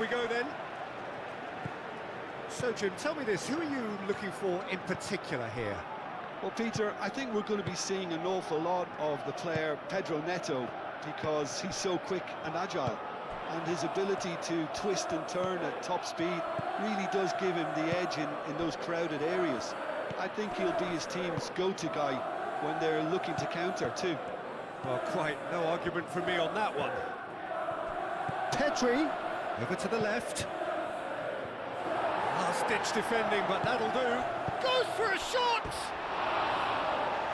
we go then. So, Jim, tell me this, who are you looking for in particular here? Well, Peter, I think we're going to be seeing an awful lot of the player Pedro Neto because he's so quick and agile, and his ability to twist and turn at top speed really does give him the edge in those crowded areas. I think he'll be his team's go-to guy when they're looking to counter too. Well, quite no argument from me on that one. Pedri, over to the left. Last-ditch defending, but that'll do. Goes for a shot!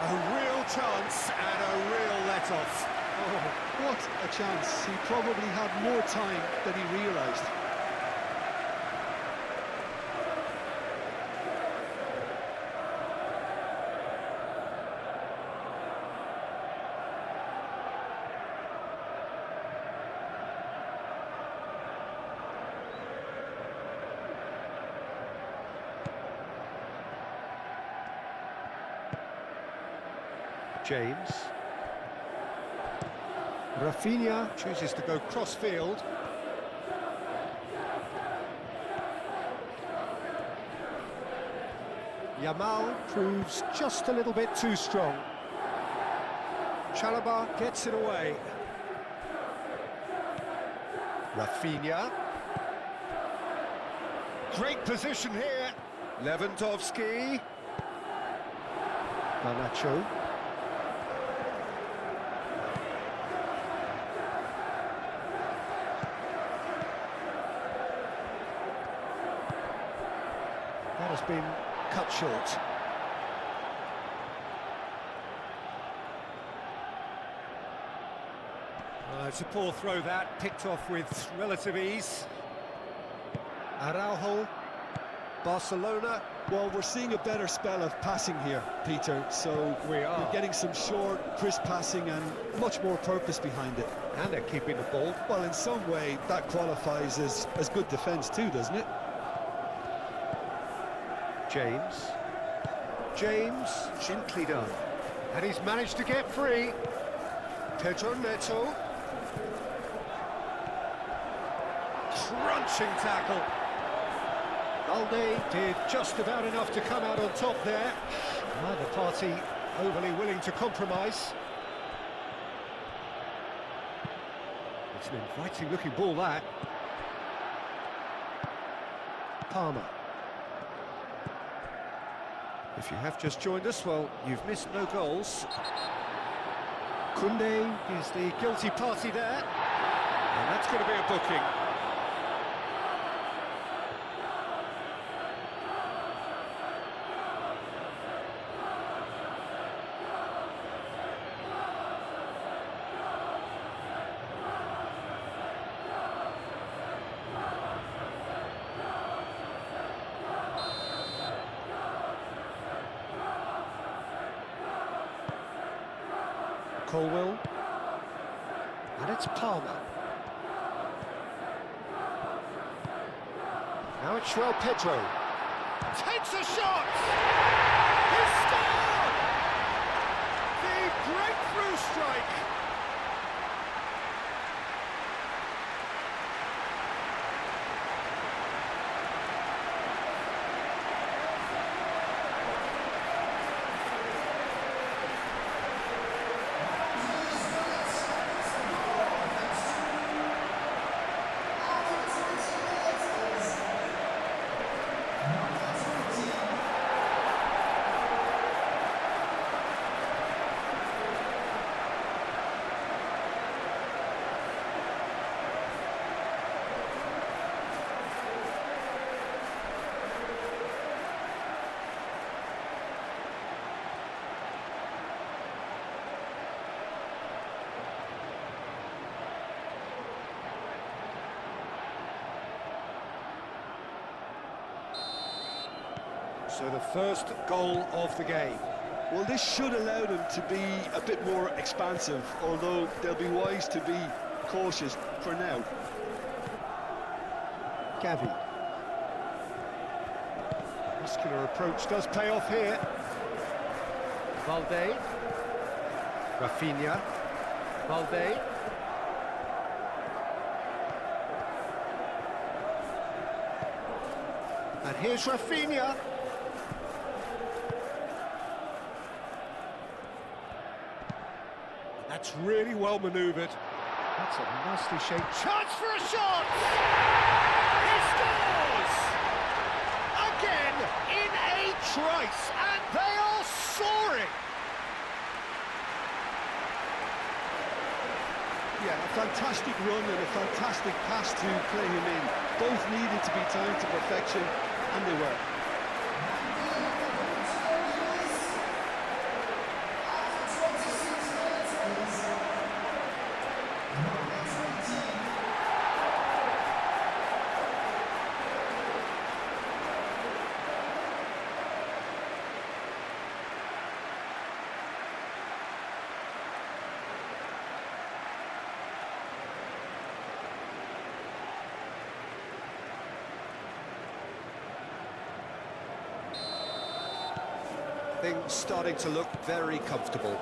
A real chance and a real let-off. Oh, what a chance. He probably had more time than he realised. James. Rafinha chooses to go cross-field. Yamal proves just a little bit too strong. Chalobah gets it away. Rafinha. Great position here. Lewandowski. Garnacho. That has been cut short. It's a poor throw that, picked off with relative ease. Araujo, Barcelona. Well, we're seeing a better spell of passing here, Peter, so We are. you're getting some short, crisp passing and much more purpose behind it. And they're keeping the ball. Well, in some way, that qualifies as good defence too, doesn't it? James. James, gently done. And he's managed to get free. Pedro Neto. Crunching tackle. Balde did just about enough to come out on top there. Neither party overly willing to compromise. It's an inviting looking ball, that. Palmer. If you have just joined us, well, you've missed no goals. Koundé is the guilty party there. And that's going to be a booking. Colwell, and it's Palmer. Now it's João Pedro. Takes a shot! He scored! The breakthrough strike! So the first goal of the game. Well, this should allow them to be a bit more expansive, although they'll be wise to be cautious for now. Gavi. Muscular approach does pay off here. Balde. Rafinha. Balde. And here's Rafinha. That's really well manoeuvred. That's a nicely shaped chance for a shot! He scores! Again, in a trice, and they are soaring! Yeah, a fantastic run and a fantastic pass to play him in. Both needed to be timed to perfection, and they were. Things starting to look very comfortable.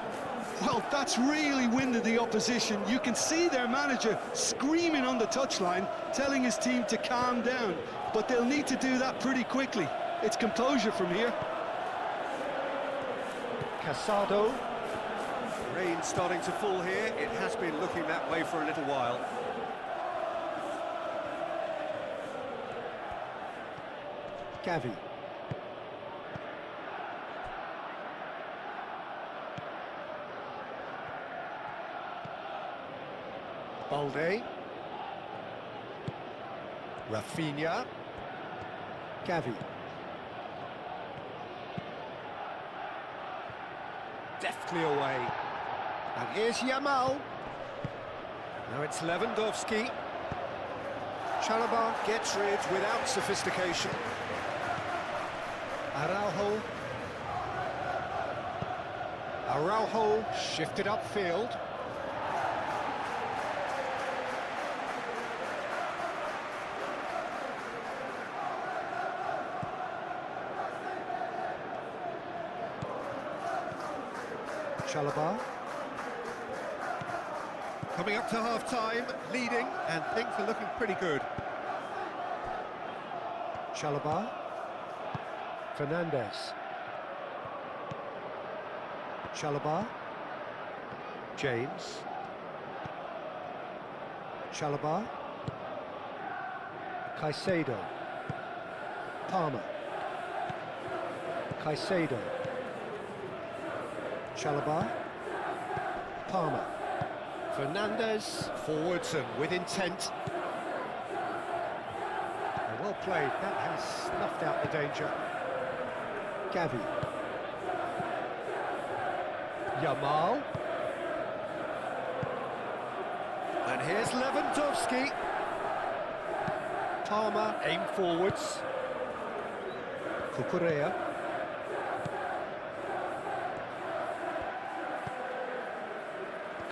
Well, that's really winded the opposition. You can see their manager screaming on the touchline, telling his team to calm down. But they'll need to do that pretty quickly. It's composure from here. Casado. Rain starting to fall here. It has been looking that way for a little while. Gavi. Balde. Rafinha. Gavi. Deftly away. And here's Yamal. Now it's Lewandowski. Chalobah gets rid without sophistication. Araujo shifted upfield. Chalobah. Coming up to half-time, leading, and things are looking pretty good. Chalobah. Fernandez. Chalobah. James. Chalobah. Caicedo. Palmer. Caicedo. Chalobah. Palmer. Fernandez, forwards and with intent. Well played, that has snuffed out the danger. Gavi. Yamal. And here's Lewandowski. Palmer, aim forwards. Cucurella.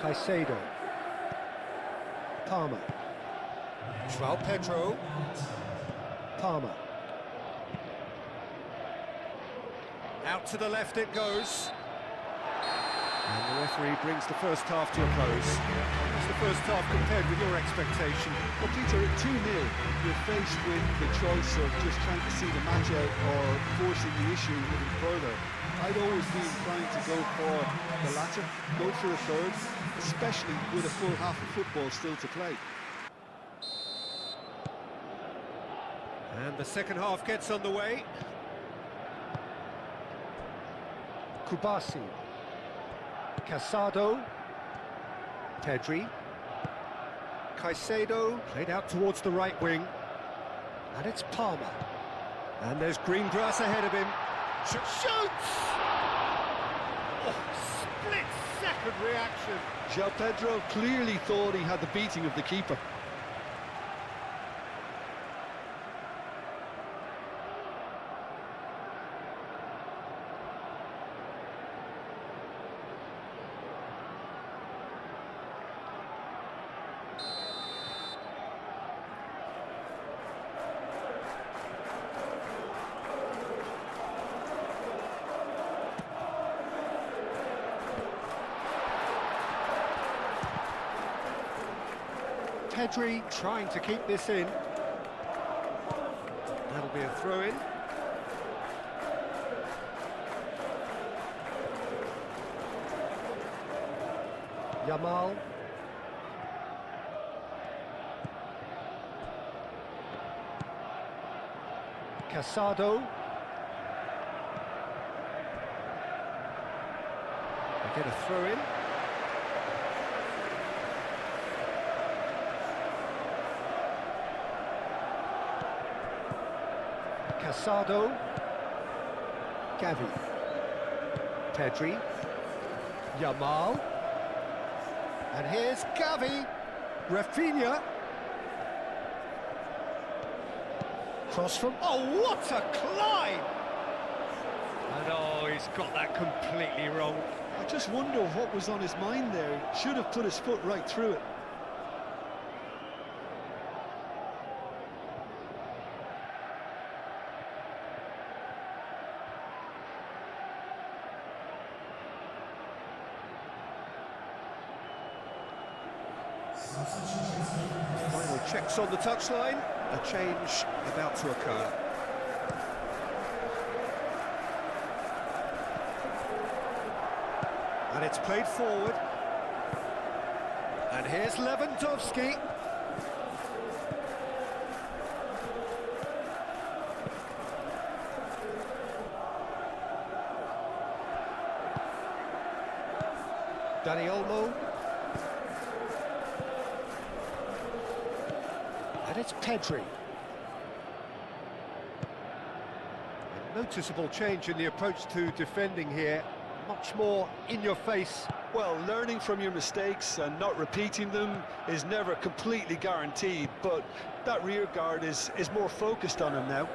Caicedo. Palmer. João Pedro. Palmer. Out to the left it goes. And the referee brings the first half to a close. What's the first half compared with your expectation? Well, Peter, at 2-0, you're faced with the choice of just trying to see the match out or forcing the issue even further. I'd always be inclined to go for the latter, go for a third, especially with a full half of football still to play. And the second half gets underway. Kubasi. Casado. Pedri. Caicedo, played out towards the right wing. And it's Palmer. And there's green grass ahead of him. Shoots! Oh, split-second reaction. João Pedro clearly thought he had the beating of the keeper. Pedri trying to keep this in. That'll It'll be a throw-in. Yamal. Casado. They get a throw-in. Casado. Gavi. Pedri. Yamal. And here's Gavi. Rafinha. Cross from... Oh, what a climb! And oh, he's got that completely wrong. I just wonder what was on his mind there. Should have put his foot right through it. Final checks on the touchline. A change about to occur. And it's played forward. And here's Lewandowski. Dani Olmo. And it's Pedri. A noticeable change in the approach to defending here. Much more in your face. Well, learning from your mistakes and not repeating them is never completely guaranteed, but that rear guard is more focused on him now.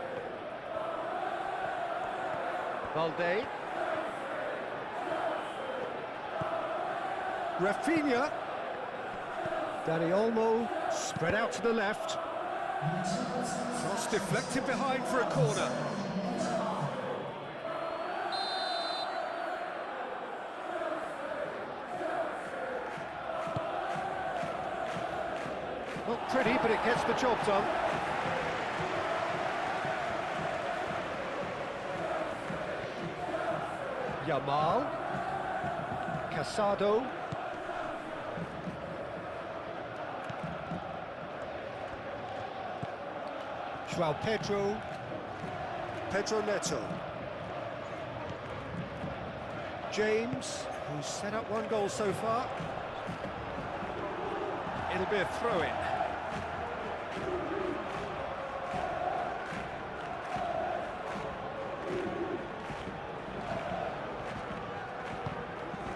Valde. Rafinha. Dani Olmo spread out to the left. Cross deflected behind for a corner. Not pretty, but it gets the job done. Yamal. Casado. João Pedro. Pedro Neto. James, who's set up one goal so far. It'll be a throw-in.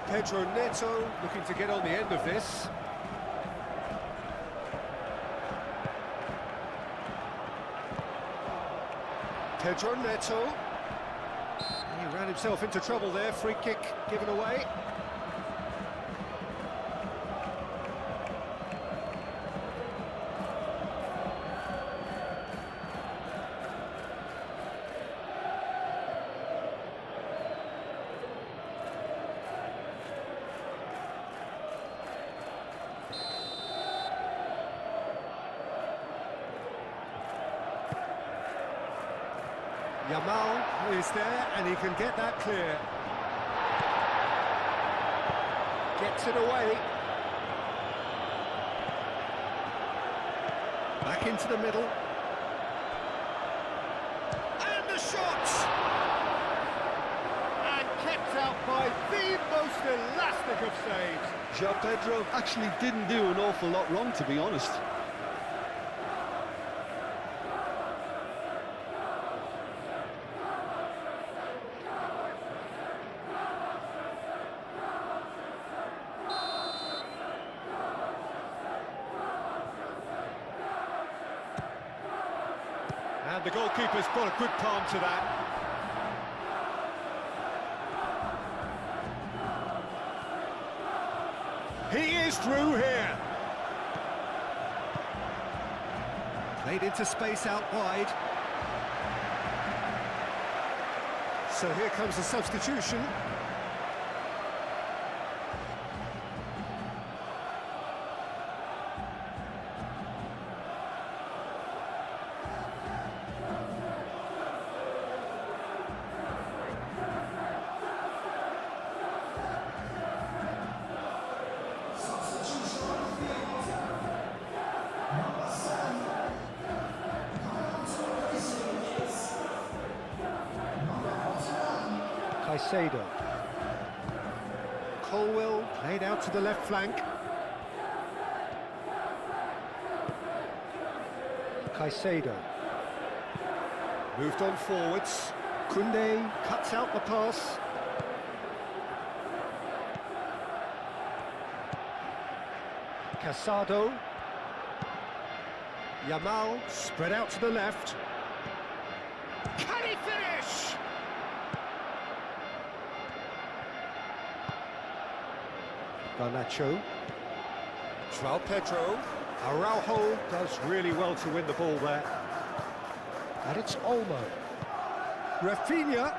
Pedro Neto looking to get on the end of this. Pedro Neto. He ran himself into trouble there, free kick given away. Yamal is there, and he can get that clear. Gets it away. Back into the middle. And the shot! And kept out by the most elastic of saves. João Pedro actually didn't do an awful lot wrong, to be honest. And the goalkeeper's got a good palm to that. He is through here. Played into space out wide. So here comes the substitution. Caicedo. Colwill played out to the left flank. Caicedo. Moved on forwards. Koundé cuts out the pass. Casado. Yamal spread out to the left. Can he finish? Garnacho. João Pedro. Araujo does really well to win the ball there. And it's Olmo. Rafinha.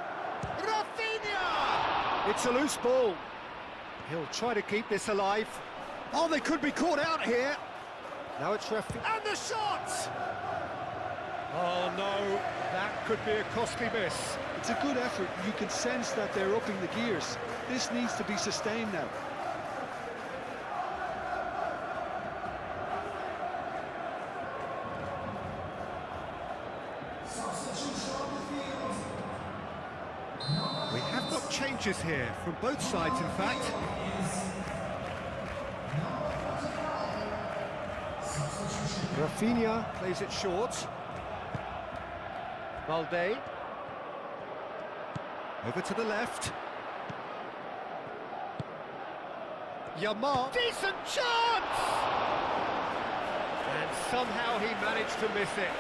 Rafinha! It's a loose ball. He'll try to keep this alive. Oh, they could be caught out here. Now it's Rafinha. And the shot! Oh no, that could be a costly miss. It's a good effort. You can sense that they're upping the gears. This needs to be sustained now. We have got changes here from both sides, in fact. Rafinha plays it short. Valde. Over to the left. Yamal. Decent chance! And somehow he managed to miss it.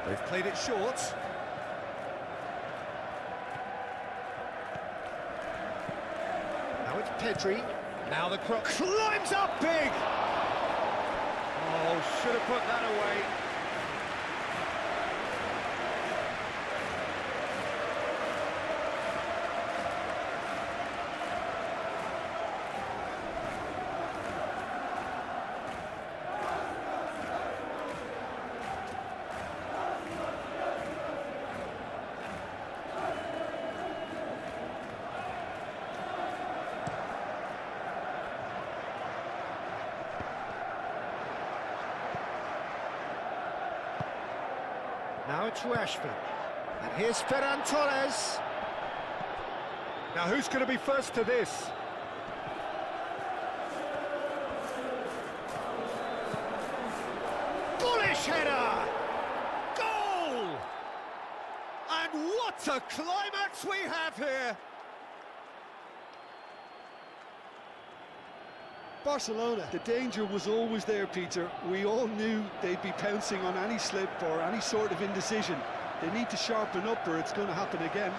They've played it short. Now it's Pedri. Now the cross climbs up big! Oh, should have put that away. Now it's Rashford. And here's Ferran Torres. Now who's going to be first to this? Bullish header! Goal! And what a climax we have here! Barcelona, the danger was always there, Peter. We all knew they'd be pouncing on any slip or any sort of indecision. They need to sharpen up or it's going to happen again.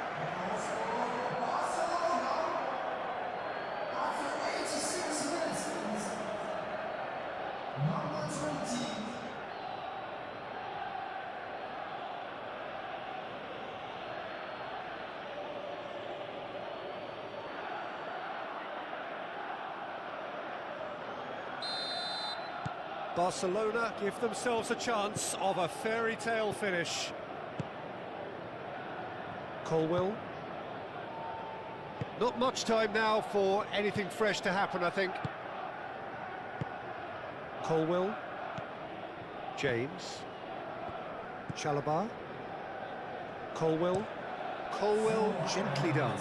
Barcelona give themselves a chance of a fairy tale finish. Colwill. Not much time now for anything fresh to happen, I think. Colwill. James. Chalobah. Colwill. Colwill gently done.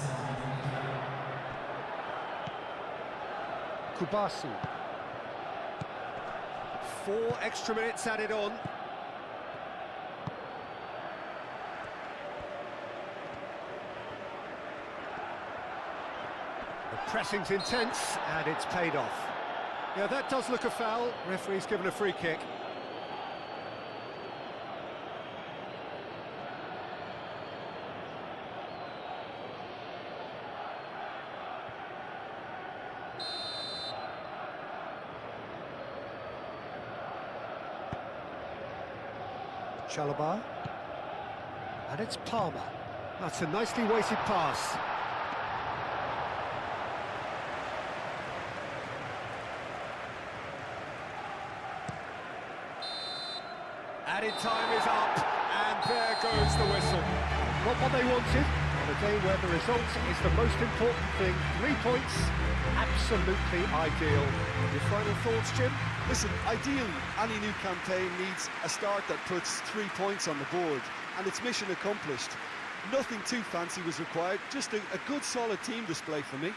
Kubasi. 4 extra minutes added on. The pressing's intense and it's paid off. Yeah, that does look a foul. Referee's given a free kick. Chalobah, and it's Palmer. That's a nicely weighted pass. Added time is up, and there goes the whistle. Not what they wanted, on a day where the result is the most important thing. 3 points, absolutely ideal. Your final thoughts, Jim? Listen, ideally, any new campaign needs a start that puts 3 points on the board, and it's mission accomplished. Nothing too fancy was required, just a good solid team display for me.